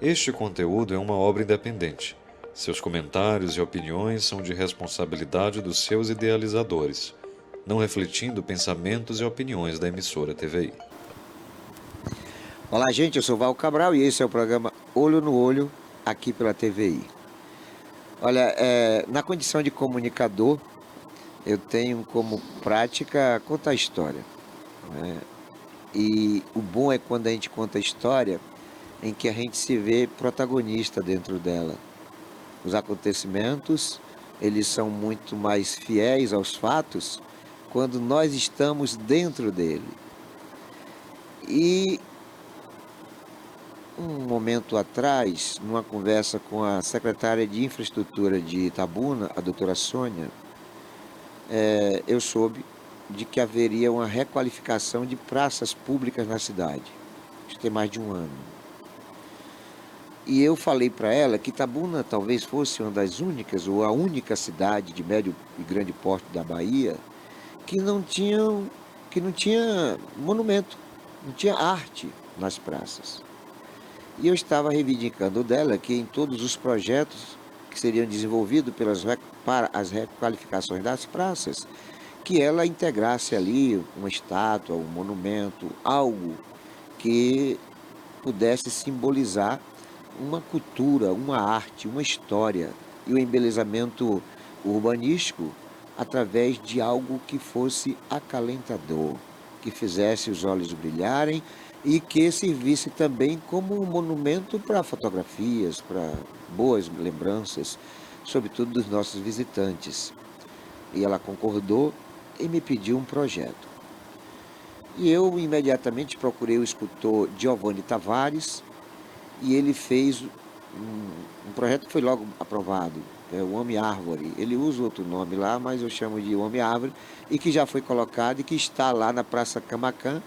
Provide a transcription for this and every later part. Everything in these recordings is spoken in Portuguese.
Este conteúdo é uma obra independente. Seus comentários e opiniões são de responsabilidade dos seus idealizadores, não refletindo pensamentos e opiniões da emissora TVI. Olá, gente, eu sou Val Cabral e esse é o programa Olho no Olho, aqui pela TVI. Olha, na condição de comunicador, eu tenho como prática contar história, né? E o bom é quando a gente conta história em que a gente se vê protagonista dentro dela. Os acontecimentos, eles são muito mais fiéis aos fatos quando nós estamos dentro dele. E um momento atrás, numa conversa com a secretária de Infraestrutura de Itabuna, a doutora Sônia, eu soube de que haveria uma requalificação de praças públicas na cidade. Isso tem mais de um ano. E eu falei para ela que Itabuna talvez fosse uma das únicas, ou a única cidade de médio e grande porte da Bahia, que não tinha monumento, não tinha arte nas praças. E eu estava reivindicando dela que em todos os projetos que seriam desenvolvidos para as requalificações das praças, que ela integrasse ali uma estátua, um monumento, algo que pudesse simbolizar uma cultura, uma arte, uma história e o embelezamento urbanístico através de algo que fosse acalentador, que fizesse os olhos brilharem e que servisse também como um monumento para fotografias, para boas lembranças, sobretudo dos nossos visitantes. E ela concordou e me pediu um projeto. E eu imediatamente procurei o escultor Giovanni Tavares e ele fez um projeto que foi logo aprovado, é o Homem Árvore. Ele usa outro nome lá, mas eu chamo de Homem Árvore, e que já foi colocado e que está lá na Praça Camaquã,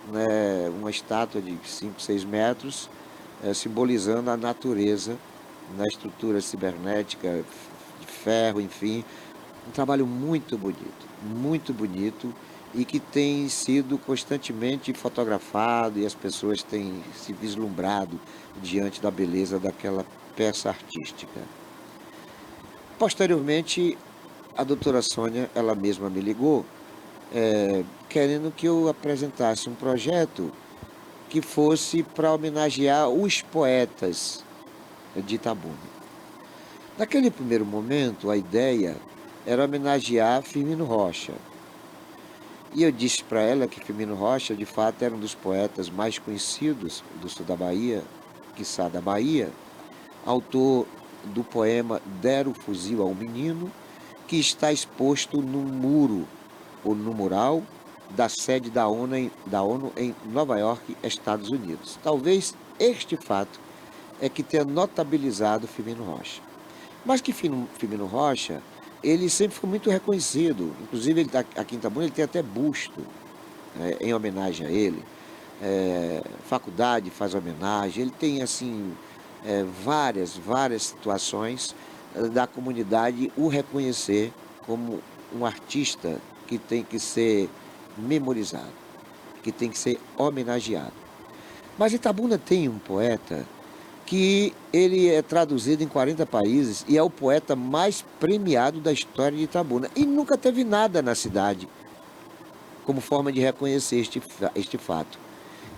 né, uma estátua de 5, 6 metros, simbolizando a natureza na estrutura cibernética, de ferro, enfim. Um trabalho muito bonito e que tem sido constantemente fotografado e as pessoas têm se vislumbrado diante da beleza daquela peça artística. Posteriormente, a doutora Sônia, ela mesma me ligou, querendo que eu apresentasse um projeto que fosse para homenagear os poetas de Itabuna. Naquele primeiro momento, a ideia era homenagear Firmino Rocha. E eu disse para ela que Firmino Rocha, de fato, era um dos poetas mais conhecidos do sul da Bahia, quiçá da Bahia, autor do poema Der o Fuzil ao Menino, que está exposto no muro, ou no mural, da sede da ONU em Nova York, Estados Unidos. Talvez este fato é que tenha notabilizado Firmino Rocha. Mas que Firmino Rocha, ele sempre foi muito reconhecido. Inclusive, aqui em Itabuna, ele tem até busto, em homenagem a ele. Faculdade faz homenagem. Ele tem, assim, várias situações da comunidade o reconhecer como um artista que tem que ser memorizado, que tem que ser homenageado. Mas Itabuna tem um poeta que ele é traduzido em 40 países e é o poeta mais premiado da história de Itabuna. E nunca teve nada na cidade como forma de reconhecer este fato,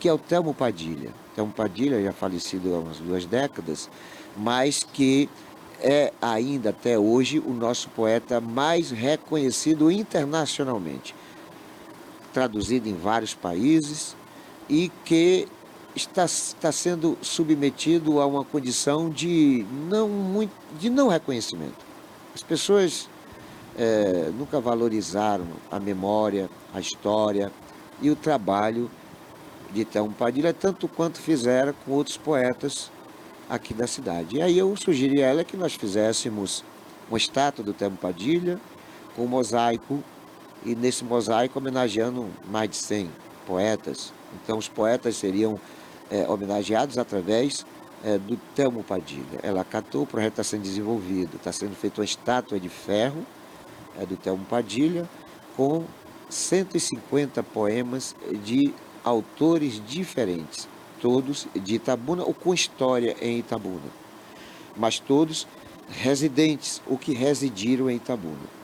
que é o Telmo Padilha. Telmo Padilha, já falecido há umas 2 décadas, mas que é ainda até hoje o nosso poeta mais reconhecido internacionalmente, traduzido em vários países e que está sendo submetido a uma condição de não reconhecimento. As pessoas nunca valorizaram a memória, a história e o trabalho de Telmo Padilha, tanto quanto fizeram com outros poetas aqui da cidade. E aí eu sugeri a ela que nós fizéssemos uma estátua do Telmo Padilha com um mosaico, e nesse mosaico homenageando mais de 100 poetas. Então os poetas seriam homenageados através do Telmo Padilha. Ela acatou, o projeto está sendo desenvolvido, está sendo feita uma estátua de ferro do Telmo Padilha com 150 poemas de autores diferentes. todos de Itabuna ou com história em Itabuna, mas todos residentes ou que residiram em Itabuna.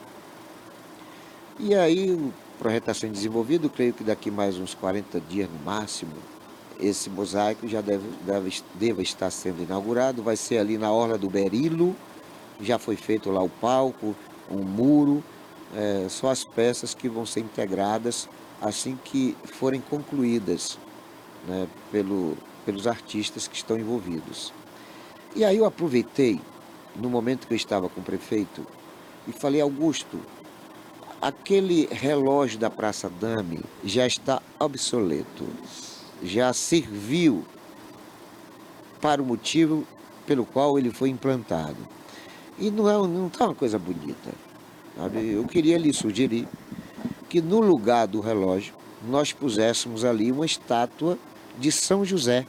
E aí o projeto está sendo desenvolvido, creio que daqui mais uns 40 dias no máximo, esse mosaico já deve estar sendo inaugurado, vai ser ali na Orla do Berilo, já foi feito lá o palco, um muro, só as peças que vão ser integradas assim que forem concluídas, né, pelos artistas que estão envolvidos. E aí eu aproveitei, no momento que eu estava com o prefeito, e falei: Augusto, aquele relógio da Praça Dame já está obsoleto, já serviu para o motivo pelo qual ele foi implantado. E não está uma coisa bonita, sabe? Eu queria lhe sugerir que no lugar do relógio nós puséssemos ali uma estátua de São José,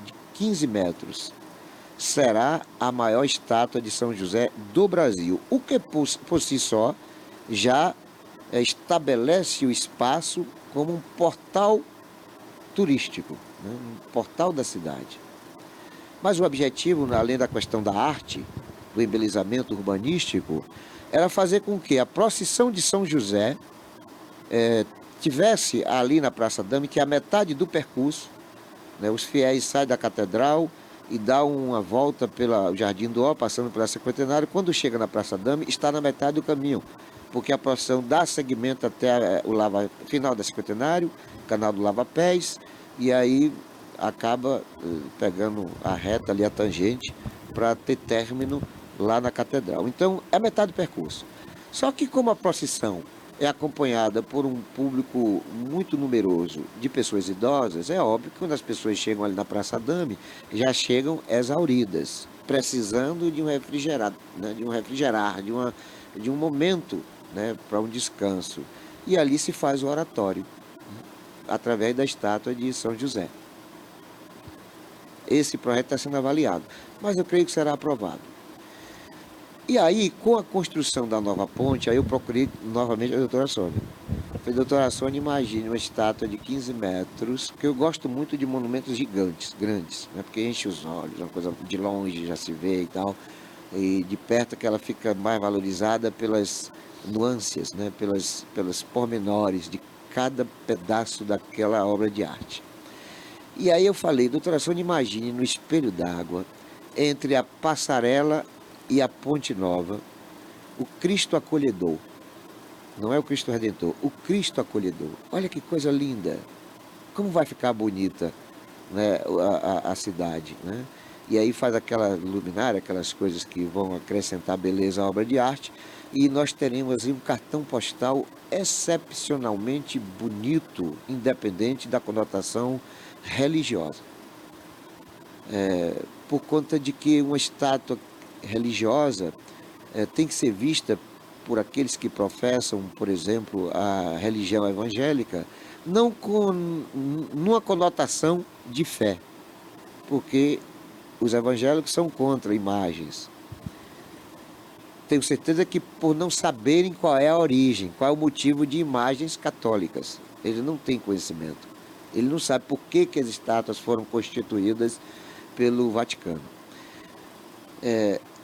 de 15 metros. Será a maior estátua de São José do Brasil, o que por si só já estabelece o espaço como um portal turístico, né? Um portal da cidade. Mas o objetivo, além da questão da arte, do embelezamento urbanístico, era fazer com que a procissão de São José tivesse ali na Praça Dame, que é a metade do percurso, né? Os fiéis saem da catedral e dão uma volta pelo Jardim do Ó, passando pela Cinquentenário. Quando chega na Praça Dame, está na metade do caminho, porque a procissão dá seguimento até o final da Cinquentenário, canal do Lava Pés, e aí acaba pegando a reta ali, a tangente, para ter término lá na catedral. Então, é metade do percurso. Só que como a procissão é acompanhada por um público muito numeroso de pessoas idosas, é óbvio que quando as pessoas chegam ali na Praça Dame, já chegam exauridas, precisando de um refrigerado, né, de um momento, né, para um descanso. E ali se faz o oratório, através da estátua de São José. Esse projeto está sendo avaliado, mas eu creio que será aprovado. E aí, com a construção da nova ponte, aí eu procurei novamente a doutora Sônia. Falei: doutora Sônia, imagine uma estátua de 15 metros, que eu gosto muito de monumentos gigantes, grandes, né? Porque enche os olhos, uma coisa de longe já se vê e tal, e de perto que ela fica mais valorizada pelas nuances, né? pelos pormenores de cada pedaço daquela obra de arte. E aí eu falei: doutora Sônia, imagine no espelho d'água, entre a passarela e a Ponte Nova, o Cristo acolhedor. Não é o Cristo Redentor, o Cristo acolhedor. Olha que coisa linda. Como vai ficar bonita, né, a cidade, né? E aí faz aquela luminária, aquelas coisas que vão acrescentar beleza à obra de arte. E nós teremos aí um cartão postal excepcionalmente bonito, independente da conotação religiosa. Por conta de que uma estátua religiosa tem que ser vista por aqueles que professam, por exemplo, a religião evangélica, não numa conotação de fé, porque os evangélicos são contra imagens. Tenho certeza que por não saberem qual é a origem, qual é o motivo de imagens católicas. Ele não tem conhecimento. Ele não sabe por que as estátuas foram constituídas pelo Vaticano.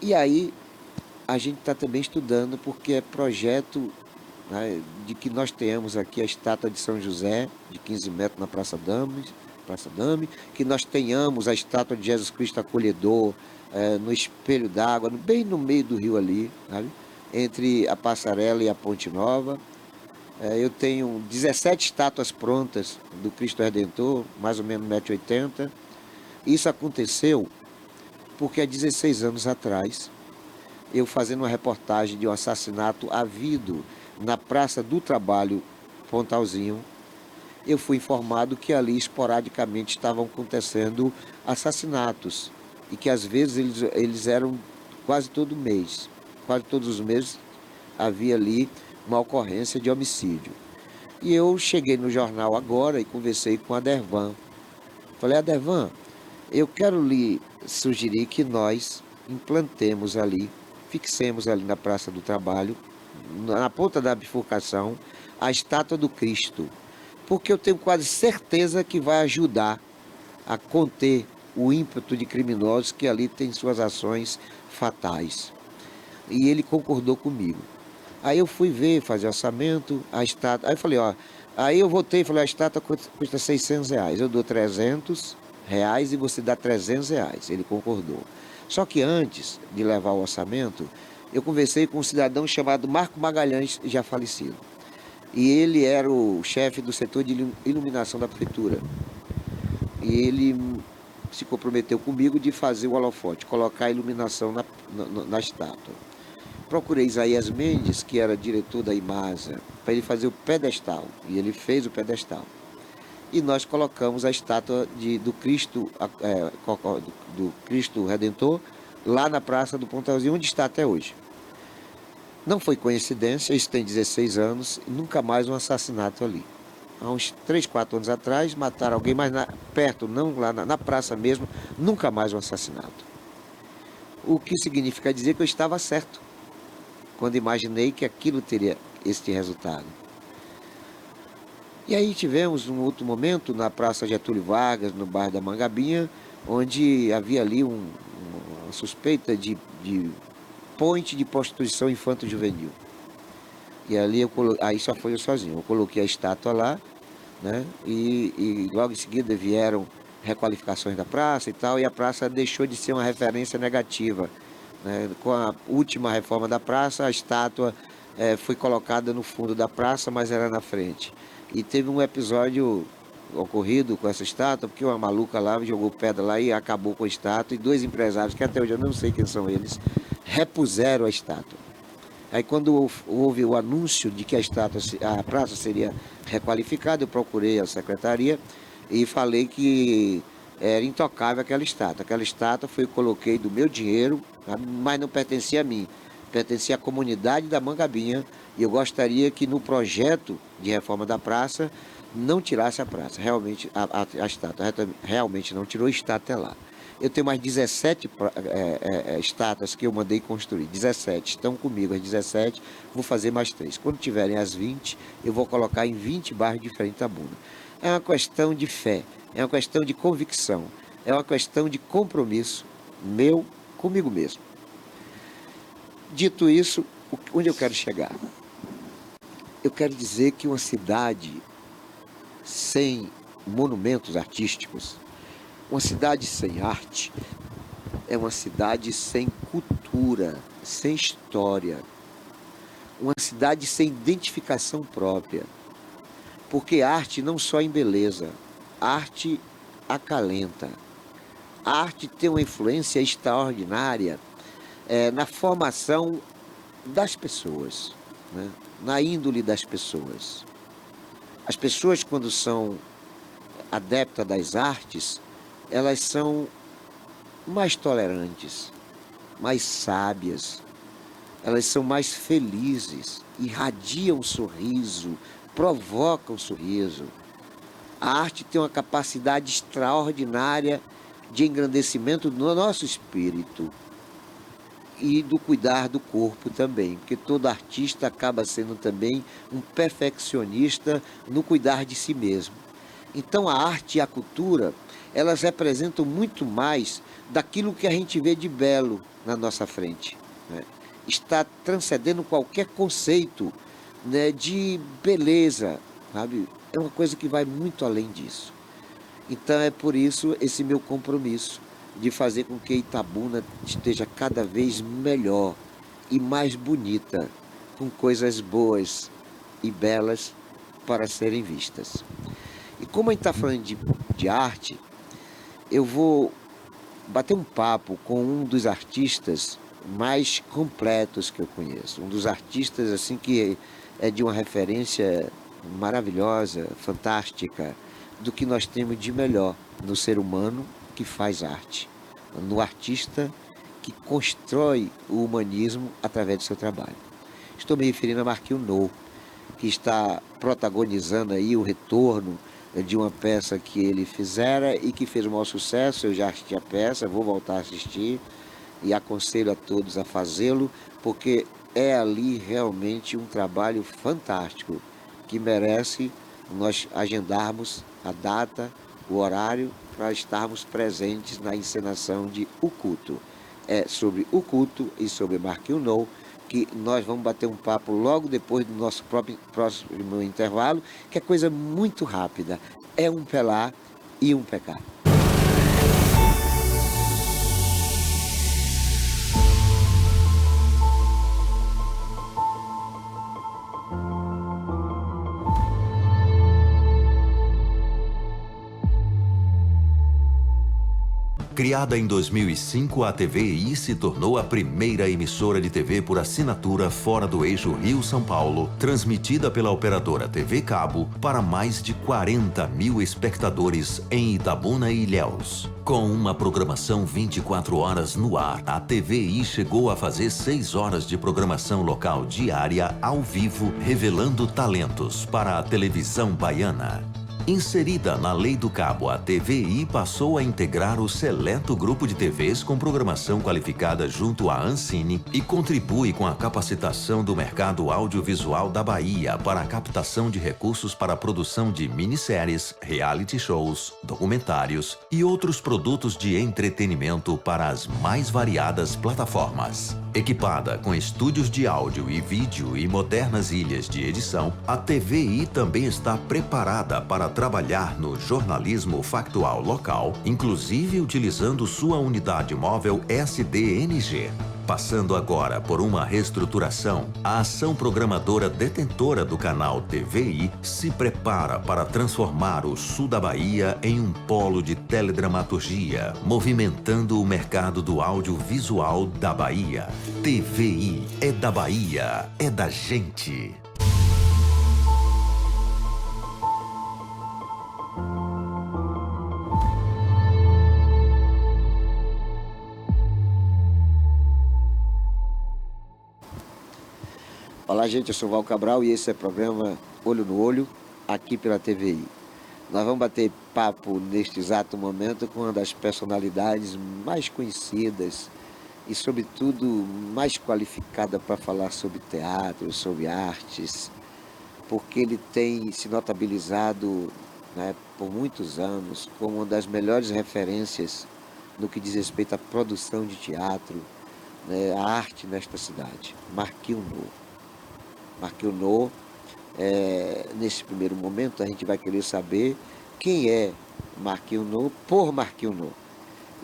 E aí a gente está também estudando, porque é projeto, né, de que nós tenhamos aqui a estátua de São José, de 15 metros na Praça Dame, que nós tenhamos a estátua de Jesus Cristo acolhedor no espelho d'água, bem no meio do rio ali, sabe? Entre a passarela e a Ponte Nova. Eu tenho 17 estátuas prontas do Cristo Redentor, mais ou menos 1,80 m. Isso aconteceu porque há 16 anos atrás, eu fazendo uma reportagem de um assassinato havido na Praça do Trabalho, Pontalzinho, eu fui informado que ali esporadicamente estavam acontecendo assassinatos e que às vezes eles eram quase todo mês. Quase todos os meses havia ali uma ocorrência de homicídio. E eu cheguei no jornal agora e conversei com a Dervan. Falei: Dervan, eu quero lhe sugerir que nós implantemos ali, fixemos ali na Praça do Trabalho, na ponta da bifurcação, a estátua do Cristo, porque eu tenho quase certeza que vai ajudar a conter o ímpeto de criminosos que ali têm suas ações fatais. E ele concordou comigo. Aí eu fui ver, fazer orçamento, a estátua. Aí eu falei, ó. Aí eu voltei e falei, a estátua custa R$ 600. Eu dou R$ 300 e você dá R$ 300. Ele concordou. Só que antes de levar o orçamento, eu conversei com um cidadão chamado Marco Magalhães, já falecido. E ele era o chefe do setor de iluminação da prefeitura. E ele se comprometeu comigo de fazer o holofote, colocar a iluminação na estátua. Procurei Isaías Mendes, que era diretor da Imasa, para ele fazer o pedestal. E ele fez o pedestal. E nós colocamos a estátua do Cristo, do Cristo Redentor, lá na Praça do Pontalzinho, onde está até hoje. Não foi coincidência, isso tem 16 anos, e nunca mais um assassinato ali. Há uns 3, 4 anos atrás, mataram alguém, mas perto, não lá na praça mesmo, nunca mais um assassinato. O que significa dizer que eu estava certo, quando imaginei que aquilo teria este resultado. E aí tivemos um outro momento na Praça Getúlio Vargas, no bairro da Mangabinha, onde havia ali uma suspeita de ponte de prostituição infanto-juvenil. E ali aí só foi eu sozinho. Eu coloquei a estátua lá, né? E logo em seguida vieram requalificações da praça e tal, e a praça deixou de ser uma referência negativa, né? Com a última reforma da praça, a estátua foi colocada no fundo da praça, mas era na frente. E teve um episódio ocorrido com essa estátua, porque uma maluca lá jogou pedra lá e acabou com a estátua, e 2 empresários, que até hoje eu não sei quem são eles, repuseram a estátua. Aí quando houve o anúncio de que a praça seria requalificada, eu procurei a secretaria e falei que era intocável aquela estátua. Aquela estátua eu coloquei do meu dinheiro, mas não pertencia a mim, pertencia à comunidade da Mangabinha, e eu gostaria que no projeto de reforma da praça não tirasse a praça. Realmente, a estátua realmente não tirou, está até lá. Eu tenho mais 17 estátuas que eu mandei construir. 17 estão comigo, as 17, vou fazer mais 3. Quando tiverem as 20, eu vou colocar em 20 bairros diferentes da Buna. É uma questão de fé, é uma questão de convicção, é uma questão de compromisso meu comigo mesmo. Dito isso, onde eu quero chegar? Eu quero dizer que uma cidade sem monumentos artísticos, uma cidade sem arte, é uma cidade sem cultura, sem história, uma cidade sem identificação própria. Porque arte não só embeleza, arte acalenta. A arte tem uma influência extraordinária na formação das pessoas, né? Na índole das pessoas. As pessoas, quando são adeptas das artes, elas são mais tolerantes, mais sábias, elas são mais felizes, irradiam sorriso, provocam sorriso. A arte tem uma capacidade extraordinária de engrandecimento do nosso espírito e do cuidar do corpo também, porque todo artista acaba sendo também um perfeccionista no cuidar de si mesmo. Então a arte e a cultura, elas representam muito mais daquilo que a gente vê de belo na nossa frente, né? Está transcendendo qualquer conceito, né, de beleza, sabe? É uma coisa que vai muito além disso. Então é por isso esse meu compromisso de fazer com que Itabuna esteja cada vez melhor e mais bonita, com coisas boas e belas para serem vistas. E como a gente está falando de arte, eu vou bater um papo com um dos artistas mais completos que eu conheço. Um dos artistas assim que é de uma referência maravilhosa, fantástica, do que nós temos de melhor no ser humano que faz arte, no artista que constrói o humanismo através do seu trabalho. Estou me referindo a Marquinhos Nou, que está protagonizando aí o retorno de uma peça que ele fizera e que fez o maior sucesso. Eu já assisti a peça, vou voltar a assistir e aconselho a todos a fazê-lo, porque é ali realmente um trabalho fantástico que merece nós agendarmos a data o horário para estarmos presentes na encenação de O Culto. É sobre O Culto e sobre Marquinhos No, que nós vamos bater um papo logo depois do nosso próximo intervalo, que é coisa muito rápida. É um pelar e um pecar. Criada em 2005, a TVI se tornou a primeira emissora de TV por assinatura fora do eixo Rio-São Paulo, transmitida pela operadora TV Cabo para mais de 40 mil espectadores em Itabuna e Ilhéus. Com uma programação 24 horas no ar, a TVI chegou a fazer 6 horas de programação local diária ao vivo, revelando talentos para a televisão baiana. Inserida na Lei do Cabo, a TVI passou a integrar o seleto grupo de TVs com programação qualificada junto à Ancine e contribui com a capacitação do mercado audiovisual da Bahia para a captação de recursos para a produção de minisséries, reality shows, documentários e outros produtos de entretenimento para as mais variadas plataformas. Equipada com estúdios de áudio e vídeo e modernas ilhas de edição, a TVI também está preparada para trabalhar no jornalismo factual local, inclusive utilizando sua unidade móvel SDNG. Passando agora por uma reestruturação, a ação programadora detentora do canal TVI se prepara para transformar o sul da Bahia em um polo de teledramaturgia, movimentando o mercado do audiovisual da Bahia. TVI é da Bahia, é da gente. Olá, gente, eu sou Val Cabral e esse é o programa Olho no Olho, aqui pela TVI. Nós vamos bater papo neste exato momento com uma das personalidades mais conhecidas e, sobretudo, mais qualificada para falar sobre teatro, sobre artes, porque ele tem se notabilizado, né, por muitos anos como uma das melhores referências no que diz respeito à produção de teatro, né, a arte nesta cidade, Marquinhos No. Marquinhos No, nesse primeiro momento a gente vai querer saber quem é Marquinhos No por Marquinhos No.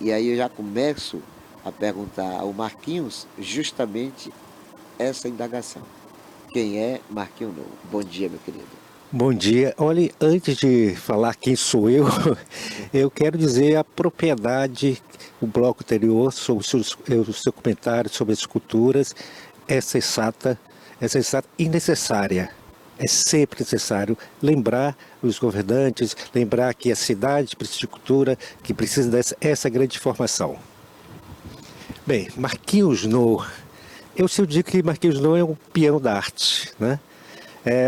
E aí eu já começo a perguntar ao Marquinhos justamente essa indagação. Quem é Marquinhos No? Bom dia, meu querido. Bom dia. Olha, antes de falar quem sou eu quero dizer a propriedade, o bloco anterior, sobre o seu comentário sobre as esculturas, é sensata e necessária. É sempre necessário lembrar os governantes, lembrar que a cidade precisa de cultura, que precisa dessa grande informação. Bem, Marquinhos No, eu sempre digo que Marquinhos No é um peão da arte, né?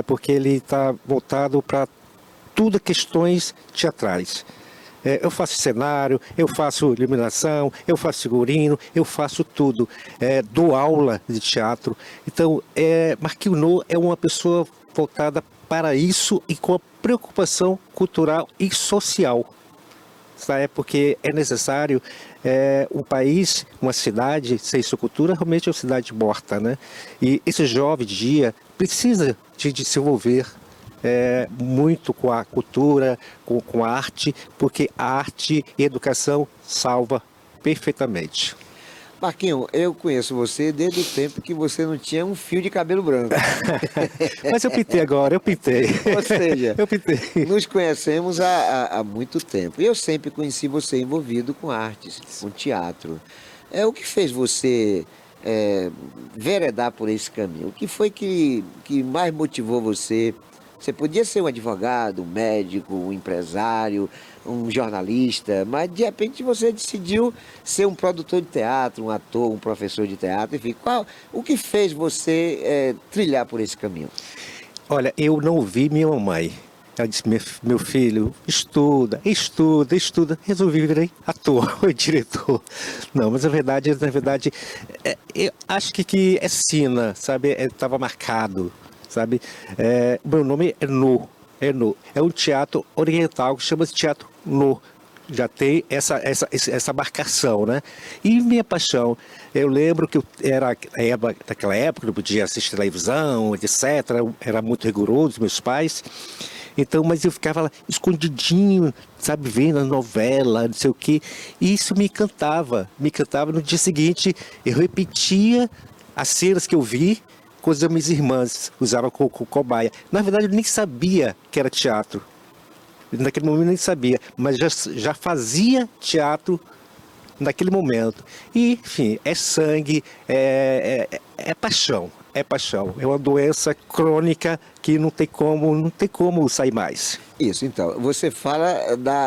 Porque ele está voltado para tudo questões teatrais. Eu faço cenário, eu faço iluminação, eu faço figurino, eu faço tudo. Dou aula de teatro. Então, Marquinhos No é uma pessoa voltada para isso e com a preocupação cultural e social. Sabe? Porque é necessário um país, uma cidade, sem sua cultura, realmente é uma cidade morta, né? E esse jovem dia precisa de desenvolver muito com a cultura, com a arte, porque a arte e a educação salva perfeitamente. Marquinhos, eu conheço você desde o tempo que você não tinha um fio de cabelo branco. Mas eu pintei agora, eu pintei. Ou seja, eu pintei. Nos conhecemos há muito tempo. E eu sempre conheci você envolvido com artes, com teatro. O que fez você veredar por esse caminho? O que foi que mais motivou você? Você podia ser um advogado, um médico, um empresário, um jornalista, mas de repente você decidiu ser um produtor de teatro, um ator, um professor de teatro, enfim. O que fez você trilhar por esse caminho? Olha, eu não vi minha mamãe. Ela disse, meu filho, estuda. Resolvi virar ator, diretor. Não, mas na verdade, eu acho que é sina, sabe? Estava marcado. Sabe? O meu nome é No, É um teatro oriental que chama-se teatro No. Já tem essa marcação, né? E minha paixão, eu lembro que naquela época, não podia assistir televisão, etc. Era muito rigoroso, meus pais. Então, mas eu ficava lá escondidinho, sabe, vendo a novela, não sei o quê. E isso me encantava. Me encantava. No dia seguinte, eu repetia as cenas que eu vi com as minhas irmãs, usaram com cobaia. Na verdade, eu nem sabia que era teatro. Naquele momento eu nem sabia, mas já fazia teatro naquele momento. E, enfim, é sangue, é paixão, é paixão. É uma doença crônica que não tem como sair mais. Isso, então, você fala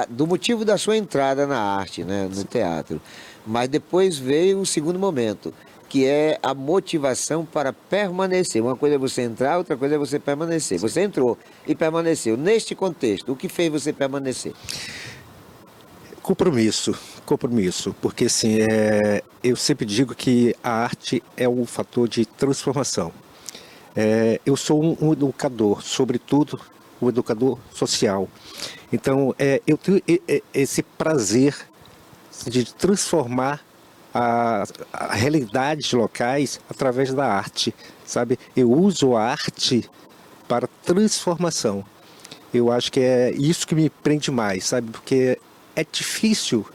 do motivo da sua entrada na arte, né, no teatro. Mas depois veio o segundo momento, que é a motivação para permanecer. Uma coisa é você entrar, outra coisa é você permanecer. Você entrou e permaneceu. Neste contexto, o que fez você permanecer? Compromisso, porque assim, eu sempre digo que a arte é um fator de transformação. Eu sou um educador, sobretudo um educador social. Então, eu tenho esse prazer de transformar a realidades locais através da arte, sabe? Eu uso a arte para transformação. Eu acho que é isso que me prende mais, sabe? Porque é difícil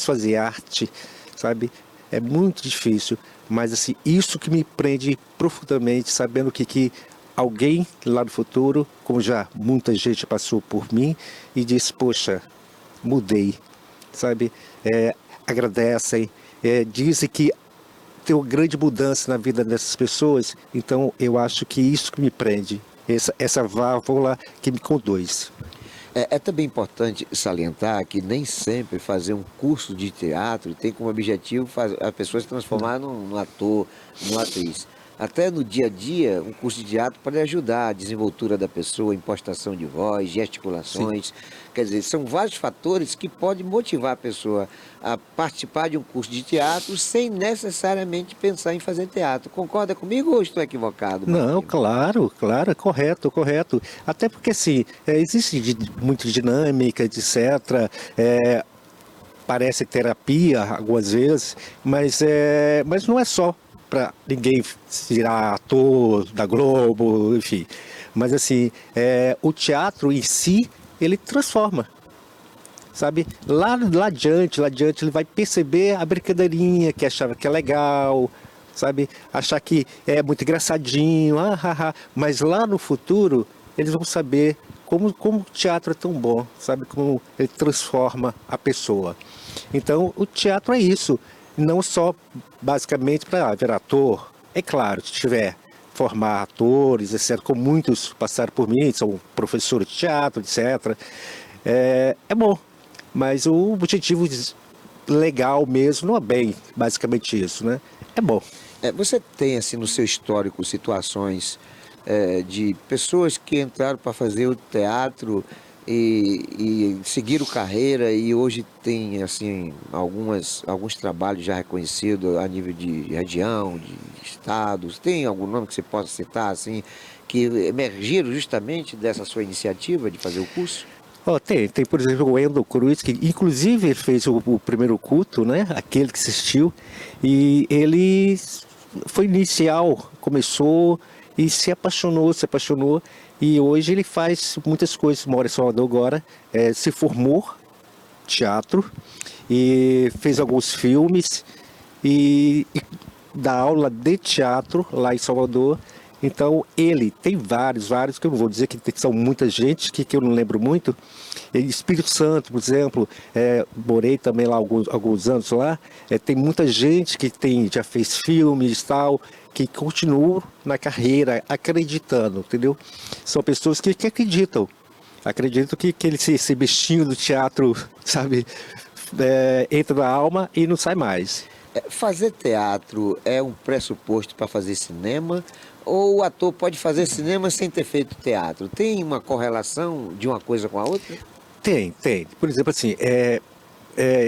fazer arte, sabe? É muito difícil, mas assim, isso que me prende profundamente, sabendo que alguém lá no futuro, como já muita gente passou por mim, e disse, poxa, mudei, sabe? Agradecem, dizem que tem uma grande mudança na vida dessas pessoas, então eu acho que isso que me prende, essa válvula que me conduz. É também importante salientar que nem sempre fazer um curso de teatro tem como objetivo a pessoa se transformar num ator, numa atriz. Até no dia a dia, um curso de teatro pode ajudar a desenvoltura da pessoa, impostação de voz, gesticulações. Sim. Quer dizer, são vários fatores que podem motivar a pessoa a participar de um curso de teatro sem necessariamente pensar em fazer teatro. Concorda comigo ou estou equivocado, Martinho? Não, claro, é correto. Até porque, assim, existe muita dinâmica, etc., parece terapia algumas vezes, mas não é só para ninguém virar ator da Globo, enfim. Mas assim, o teatro em si, ele transforma, sabe? Lá adiante ele vai perceber a brincadeirinha que achava que é legal, sabe? Achar que é muito engraçadinho, mas lá no futuro eles vão saber como o teatro é tão bom, sabe? Como ele transforma a pessoa. Então, o teatro é isso. Não só basicamente para virar ator, é claro, se tiver formar atores, etc., como muitos passaram por mim, são professores de teatro, etc., é bom, mas o objetivo legal mesmo não é bem basicamente isso, né? É bom. Você tem assim no seu histórico situações de pessoas que entraram para fazer o teatro e seguiram carreira e hoje tem assim alguns trabalhos já reconhecidos a nível de região, de estados. Tem algum nome que você possa citar assim que emergiram justamente dessa sua iniciativa de fazer o curso? Tem, por exemplo, o Wendel Cruz, que inclusive ele fez o primeiro culto, né? Aquele que assistiu, e ele foi inicial, começou e se apaixonou, e hoje ele faz muitas coisas, mora em Salvador agora, se formou teatro e fez alguns filmes e dá aula de teatro lá em Salvador. Então ele tem vários, que eu não vou dizer que são muita gente, que eu não lembro muito. Espírito Santo, por exemplo, morei também lá alguns anos lá, tem muita gente que já fez filmes e tal, que continuam na carreira, acreditando, entendeu? São pessoas que acreditam que esse bichinho do teatro, sabe, entra na alma e não sai mais. Fazer teatro é um pressuposto para fazer cinema? Ou o ator pode fazer cinema sem ter feito teatro? Tem uma correlação de uma coisa com a outra? Tem. Por exemplo, assim,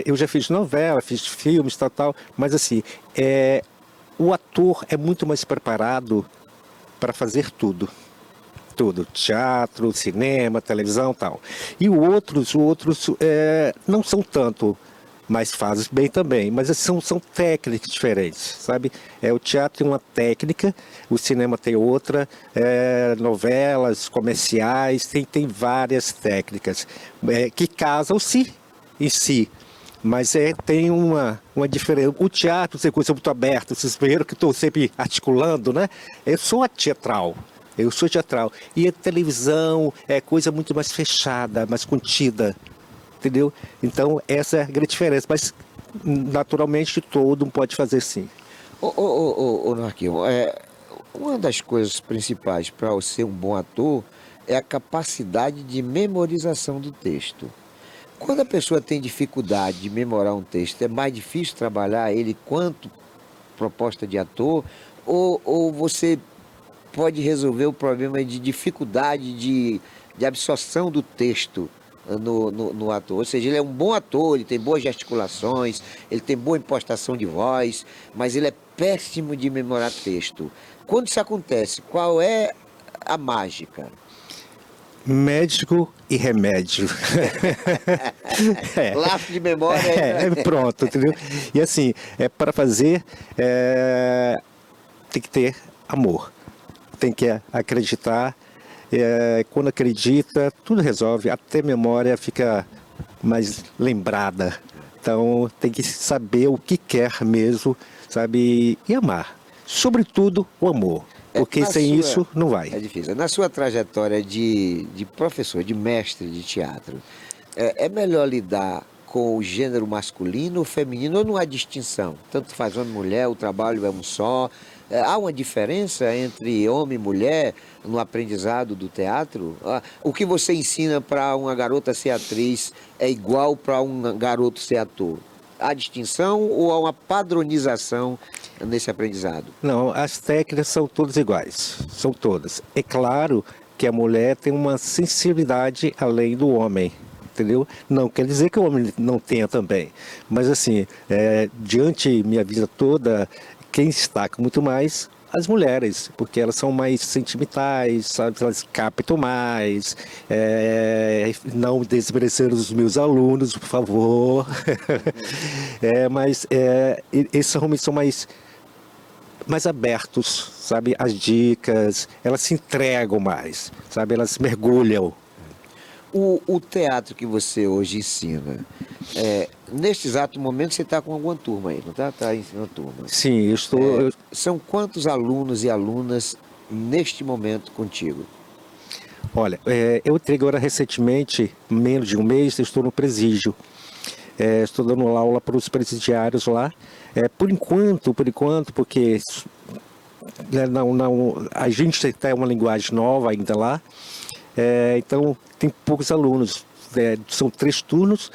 eu já fiz novela, fiz filmes, tal, mas assim, o ator é muito mais preparado para fazer tudo. tudo, teatro, cinema, televisão, tal. E os outros não são tanto, mas fazem bem também, mas são técnicas diferentes, sabe? O teatro tem uma técnica, o cinema tem outra, novelas, comerciais, tem várias técnicas que casam-se em si. Mas tem uma diferença. O teatro tem coisa muito aberta, vocês viram que estou sempre articulando, né? Eu sou teatral. E a televisão é coisa muito mais fechada, mais contida, entendeu? Então, essa é a grande diferença. Mas, naturalmente, todo mundo pode fazer sim. Ô Narquinho, uma das coisas principais para ser um bom ator é a capacidade de memorização do texto. Quando a pessoa tem dificuldade de memorar um texto, é mais difícil trabalhar ele quanto proposta de ator? Ou você pode resolver o problema de dificuldade de absorção do texto no ator? Ou seja, ele é um bom ator, ele tem boas gesticulações, ele tem boa impostação de voz, mas ele é péssimo de memorar texto. Quando isso acontece, qual é a mágica? Médico e remédio. Laço de memória. Pronto, entendeu? E assim, para fazer, tem que ter amor. Tem que acreditar. Quando acredita, tudo resolve. Até memória fica mais lembrada. Então, tem que saber o que quer mesmo, sabe? E amar. Sobretudo, o amor. Porque sem isso não vai. É difícil. Na sua trajetória de professor, de mestre de teatro, é melhor lidar com o gênero masculino ou feminino, ou não há distinção? Tanto faz homem e mulher, o trabalho é um só. Há uma diferença entre homem e mulher no aprendizado do teatro? O que você ensina para uma garota ser atriz é igual para um garoto ser ator? Há distinção ou há uma padronização nesse aprendizado? Não, as técnicas são todas iguais, são todas. É claro que a mulher tem uma sensibilidade além do homem, entendeu? Não quer dizer que o homem não tenha também, mas assim, diante minha vida toda, quem destaca muito mais as mulheres, porque elas são mais sentimentais, sabe? Elas captam mais, não desmerecer os meus alunos, por favor, mas esses homens são mais abertos, sabe? As dicas, elas se entregam mais, sabe? Elas mergulham. O teatro que você hoje ensina, neste exato momento você está com alguma turma aí, não está? Está ensinando turma. Sim, eu estou... São quantos alunos e alunas neste momento contigo? Olha, eu entreguei agora recentemente, menos de um mês, eu estou no presídio. Estou dando aula para os presidiários lá. Por enquanto, porque a gente tem uma linguagem nova ainda lá. Então, tem poucos alunos, são 3 turnos,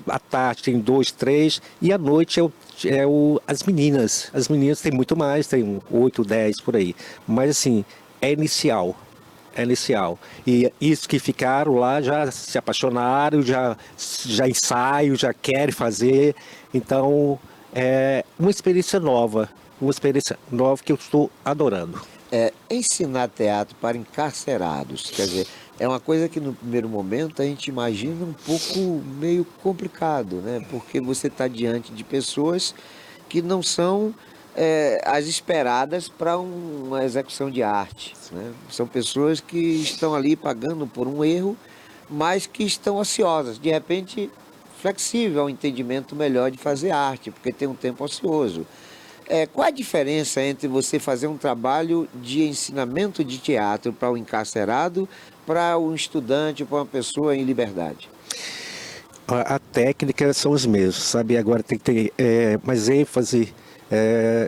à tarde tem 2, 3, e à noite as meninas. As meninas tem muito mais, tem 8, 10 por aí, mas assim, é inicial. E isso que ficaram lá já se apaixonaram, já ensaiam, já querem fazer, então é uma experiência nova que eu estou adorando. Ensinar teatro para encarcerados, quer dizer, é uma coisa que no primeiro momento a gente imagina um pouco meio complicado, né? Porque você está diante de pessoas que não são as esperadas para uma execução de arte, né? São pessoas que estão ali pagando por um erro, mas que estão ociosas, de repente flexível ao entendimento melhor de fazer arte, porque tem um tempo ocioso. Qual a diferença entre você fazer um trabalho de ensinamento de teatro para o encarcerado, para um estudante, para uma pessoa em liberdade? A técnica são os mesmos, sabe? Agora tem que ter mais ênfase,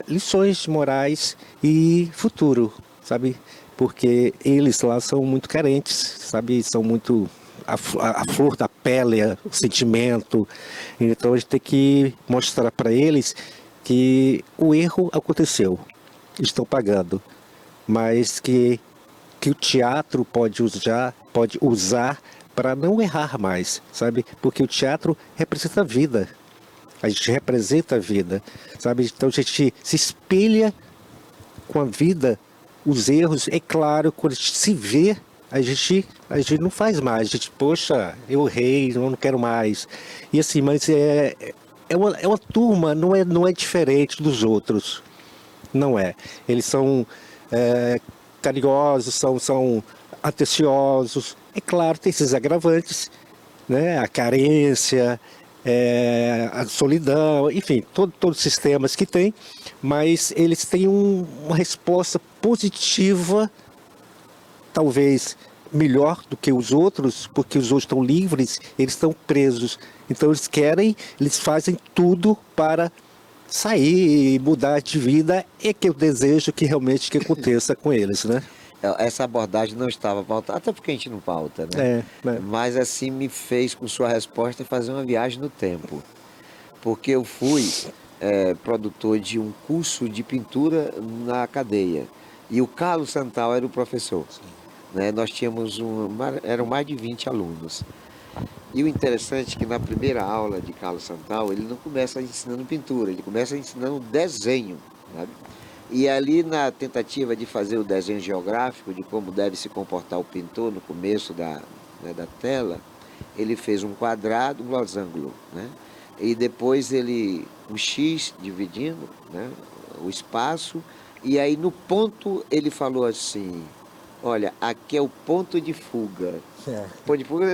lições morais e futuro, sabe? Porque eles lá são muito carentes, sabe? São muito... A flor da pele, o sentimento. Então a gente tem que mostrar para eles que o erro aconteceu, estão pagando, mas que o teatro pode usar para não errar mais, sabe? Porque o teatro representa a vida, a gente representa a vida, sabe? Então a gente se espelha com a vida os erros, é claro, quando a gente se vê, a gente não faz mais, a gente, poxa, eu errei, eu não quero mais. E assim, mas é uma turma, não é diferente dos outros, não é. Eles são carinhosos, são atenciosos. É claro, tem esses agravantes, né? A carência, a solidão, enfim, todos os sistemas que tem, mas eles têm uma resposta positiva, talvez melhor do que os outros, porque os outros estão livres, eles estão presos. Então eles fazem tudo para sair e mudar de vida, é que eu desejo que realmente que aconteça com eles, né? Essa abordagem não estava pautada, até porque a gente não pauta, né? Mas assim me fez, com sua resposta, fazer uma viagem no tempo. Porque eu fui produtor de um curso de pintura na cadeia. E o Carlos Santal era o professor. Né? Nós tínhamos eram mais de 20 alunos. E o interessante é que na primeira aula de Carlos Santal, ele não começa ensinando pintura, ele começa ensinando desenho, sabe? E ali, na tentativa de fazer o desenho geográfico de como deve se comportar o pintor no começo da tela, ele fez um quadrado, um losango, né? E depois um X dividindo, né, o espaço, e aí no ponto ele falou assim: olha, aqui é o ponto de fuga. Ponto de fuga,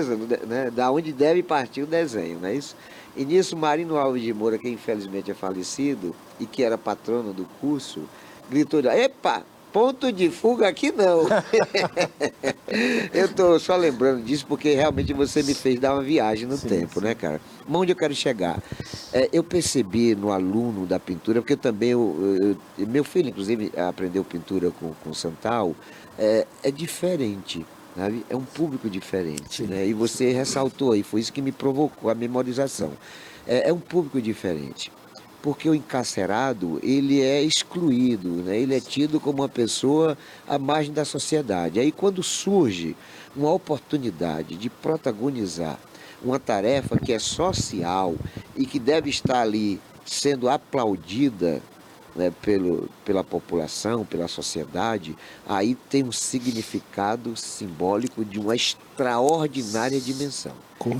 né, da onde deve partir o desenho, não é isso? E nisso, Marino Alves de Moura, que infelizmente é falecido e que era patrono do curso, gritou: epa, ponto de fuga aqui não. Eu estou só lembrando disso porque realmente você me fez dar uma viagem no tempo, né, cara? Onde eu quero chegar? Eu percebi no aluno da pintura, porque também meu filho, inclusive, aprendeu pintura com o Santal, é diferente. Sabe? É um público diferente, né? E você ressaltou aí, foi isso que me provocou a memorização. É um público diferente, porque o encarcerado, ele é excluído, né? Ele é tido como uma pessoa à margem da sociedade. Aí quando surge uma oportunidade de protagonizar uma tarefa que é social e que deve estar ali sendo aplaudida, né, pela população, pela sociedade, aí tem um significado simbólico de uma extraordinária dimensão.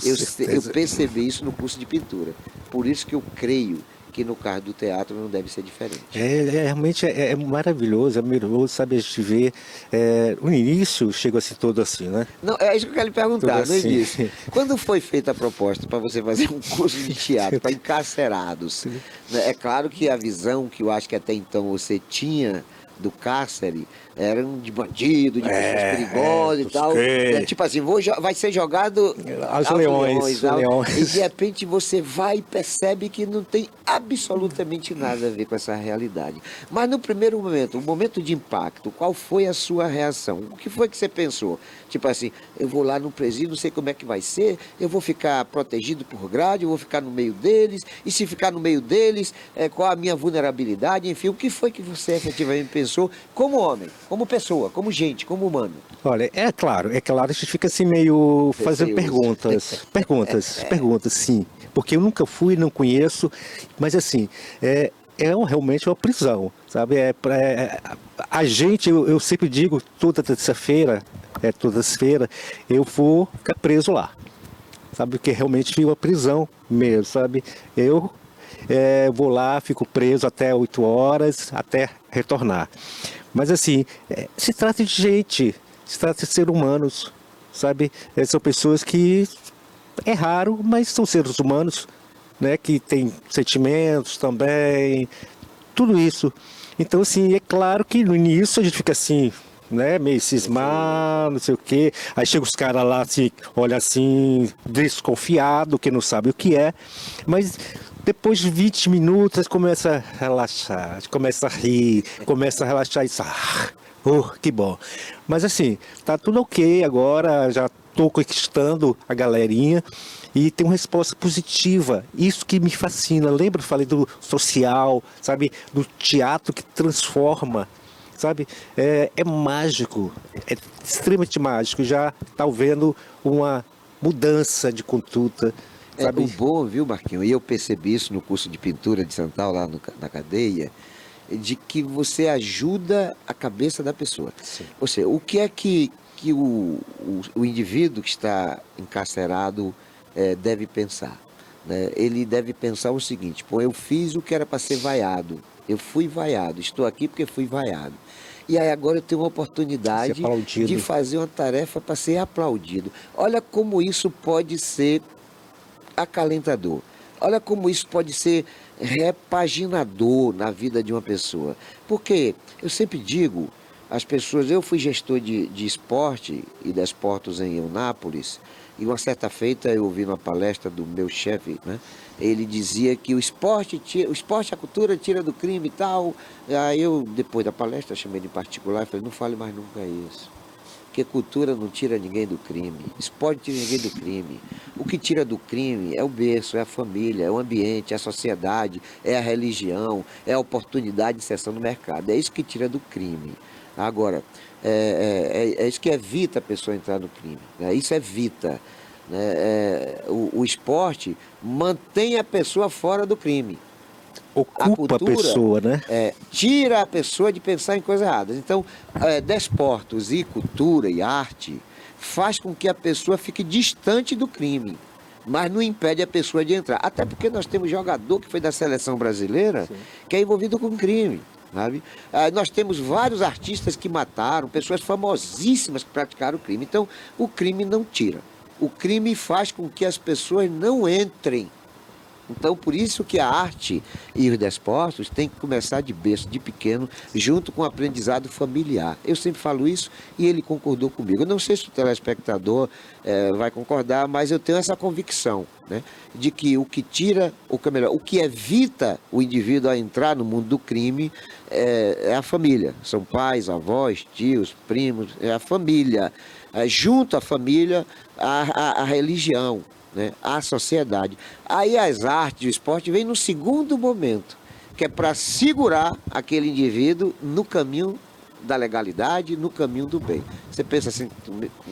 Eu percebi isso no curso de pintura. Por isso que eu creio que no caso do teatro não deve ser diferente. Realmente é maravilhoso, é maravilhoso, sabe, a gente vê, no início chega assim todo assim, né? Não, é isso que eu quero lhe perguntar, Tudo no assim. início. Quando foi feita a proposta para você fazer um curso de teatro para encarcerados, né, é claro que a visão que eu acho que até então você tinha do cárcere era de bandido, de pessoas perigosas e tal. Tipo assim, vai ser jogado aos leões. E de repente você vai e percebe que não tem absolutamente nada a ver com essa realidade. Mas no primeiro momento, o momento de impacto, qual foi a sua reação? O que foi que você pensou? Tipo assim, eu vou lá no presídio, não sei como é que vai ser, eu vou ficar protegido por grade, eu vou ficar no meio deles, e se ficar no meio deles, qual a minha vulnerabilidade? Enfim, o que foi que você efetivamente pensou como homem, como pessoa, como gente, como humano? Olha, é claro, a gente fica assim meio fazendo perguntas, sim. Porque eu nunca fui, não conheço, mas assim, realmente uma prisão, sabe? A gente, eu sempre digo, toda terça-feira, eu vou ficar preso lá, sabe? Porque realmente é uma prisão mesmo, sabe? Eu vou lá, fico preso até 8 horas, até retornar. Mas assim, se trata de gente, se trata de seres humanos, sabe? São pessoas que, é raro, mas são seres humanos, né? Que têm sentimentos também, tudo isso. Então assim, é claro que no início a gente fica assim, né, meio cismado, não sei o quê. Aí chega os caras lá, assim, olha assim, desconfiado, que não sabe o que é. Mas depois de 20 minutos, começa a relaxar, começa a rir, começa a relaxar e que bom. Mas assim, tá tudo ok agora, já tô conquistando a galerinha e tem uma resposta positiva. Isso que me fascina. Lembra, eu falei do social, sabe, do teatro que transforma. Sabe, é mágico, é extremamente mágico. Já está vendo uma mudança de conduta. Sabe? O bom, viu, Marquinhos? E eu percebi isso no curso de pintura de Santal, lá na cadeia. de que você ajuda a cabeça da pessoa. Sim. Ou seja, o que é que o indivíduo que está encarcerado deve pensar? Né? Ele deve pensar o seguinte: pô, eu fiz o que era para ser vaiado, eu fui vaiado, estou aqui porque fui vaiado. E aí agora eu tenho uma oportunidade Ser aplaudido. de fazer uma tarefa para ser aplaudido. Olha como isso pode ser acalentador. Olha como isso pode ser repaginador na vida de uma pessoa. Porque eu sempre digo às pessoas, eu fui gestor de esporte e desportos em Eunápolis, e uma certa feita eu ouvi uma palestra do meu chefe, né? Ele dizia que o esporte, a cultura tira do crime e tal. Aí eu, depois da palestra, chamei ele em particular e falei, não fale mais nunca isso. Porque cultura não tira ninguém do crime, esporte não tira ninguém do crime. O que tira do crime é o berço, é a família, é o ambiente, é a sociedade, é a religião, é a oportunidade de inserção no mercado. É isso que tira do crime. Agora, é isso que evita a pessoa entrar no crime, né? Isso evita. Né? O esporte mantém a pessoa fora do crime. Ocupa a pessoa, né? Tira a pessoa de pensar em coisas erradas. Então, desportos e cultura e arte faz com que a pessoa fique distante do crime, mas não impede a pessoa de entrar. Até porque nós temos jogador que foi da seleção brasileira, sim, que é envolvido com crime. Sabe? Nós temos vários artistas que mataram, pessoas famosíssimas que praticaram o crime. Então, o crime não tira. O crime faz com que as pessoas não entrem. Então, por isso que a arte e os desportos têm que começar de berço, de pequeno, junto com o aprendizado familiar. Eu sempre falo isso e ele concordou comigo. Eu não sei se o telespectador vai concordar, mas eu tenho essa convicção, né, de que o que tira, ou melhor, o que evita o indivíduo a entrar no mundo do crime é a família. São pais, avós, tios, primos, é a família. Junto à família, a religião, né, a sociedade. Aí as artes e o esporte vêm no segundo momento, que é para segurar aquele indivíduo no caminho da legalidade, no caminho do bem. Você pensa assim